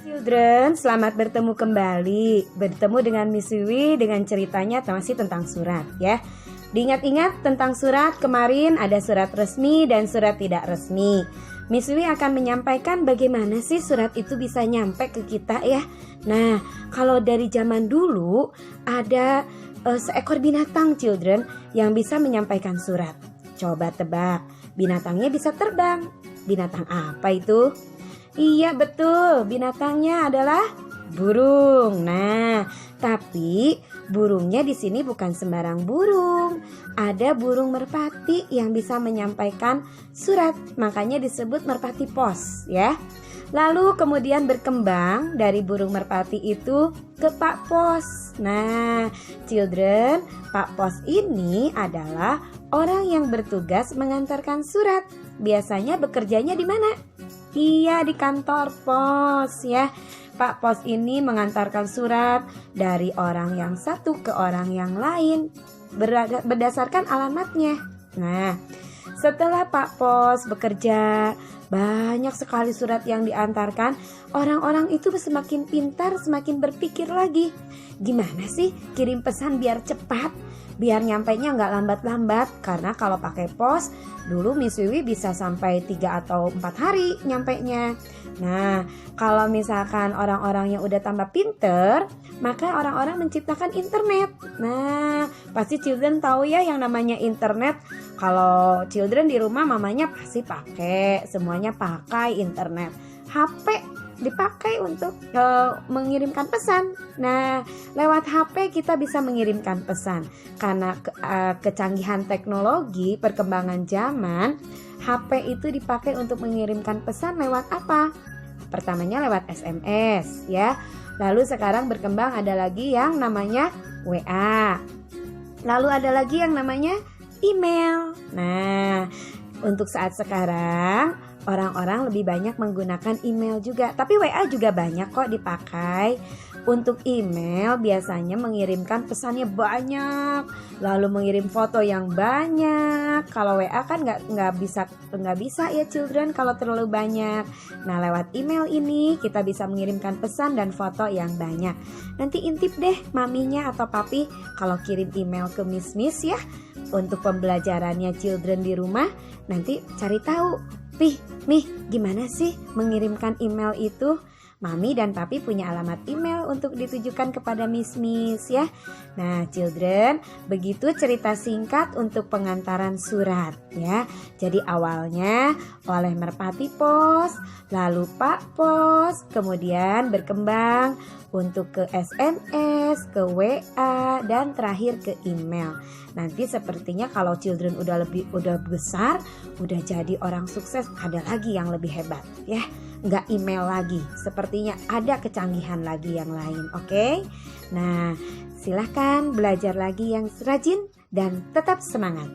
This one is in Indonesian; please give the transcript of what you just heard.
Children, selamat bertemu kembali. Bertemu dengan Miss Wiwi dengan ceritanya masih tentang surat ya. Diingat-ingat tentang surat kemarin ada surat resmi dan surat tidak resmi. Miss Wiwi akan menyampaikan bagaimana sih surat itu bisa nyampe ke kita ya. Nah, kalau dari zaman dulu ada seekor binatang children yang bisa menyampaikan surat. Coba tebak, binatangnya bisa terbang. Binatang apa itu? Iya betul, binatangnya adalah burung. Nah, tapi burungnya di sini bukan sembarang burung. Ada burung merpati yang bisa menyampaikan surat, makanya disebut merpati pos ya. Lalu kemudian berkembang dari burung merpati itu ke Pak Pos. Nah, children, Pak Pos ini adalah orang yang bertugas mengantarkan surat. Biasanya bekerjanya di mana? Iya, di kantor pos ya. Pak Pos ini mengantarkan surat dari orang yang satu ke orang yang lain berdasarkan alamatnya. Nah, setelah Pak Pos bekerja, banyak sekali surat yang diantarkan. Orang-orang itu semakin pintar, semakin berpikir lagi. Gimana sih kirim pesan biar cepat? Biar nyampainya nggak lambat-lambat. Karena kalau pakai pos, dulu Miss Wiwi bisa sampai 3 atau 4 hari nyampainya. Nah, kalau misalkan orang-orang yang udah tambah pinter, maka orang-orang menciptakan internet. Nah, pasti children tahu ya yang namanya internet. Kalau children di rumah mamanya pasti pakai, semuanya pakai internet. HP dipakai untuk mengirimkan pesan. Nah, lewat HP kita bisa mengirimkan pesan. Karena kecanggihan teknologi, perkembangan zaman, HP itu dipakai untuk mengirimkan pesan lewat apa? Pertamanya lewat SMS ya. Lalu sekarang berkembang ada lagi yang namanya WA. Lalu ada lagi yang namanya email. Nah, untuk saat sekarang orang-orang lebih banyak menggunakan email juga. Tapi WA juga banyak kok dipakai. Untuk email biasanya mengirimkan pesannya banyak, lalu mengirim foto yang banyak. Kalau WA kan nggak bisa ya children kalau terlalu banyak. Nah, lewat email ini kita bisa mengirimkan pesan dan foto yang banyak. Nanti intip deh maminya atau papi kalau kirim email ke Miss ya. Untuk pembelajarannya children di rumah, nanti cari tahu. Mih, gimana sih mengirimkan email itu? Mami dan papi punya alamat email untuk ditujukan kepada Miss ya. Nah, children, begitu cerita singkat untuk pengantaran surat ya. Jadi awalnya oleh Merpati Pos, lalu Pak Pos, kemudian berkembang untuk ke SMS, ke WA, dan terakhir ke email. Nanti sepertinya kalau children udah besar, udah jadi orang sukses, ada lagi yang lebih hebat ya. Nggak email lagi, sepertinya ada kecanggihan lagi yang lain, oke? Nah, silahkan belajar lagi yang rajin dan tetap semangat.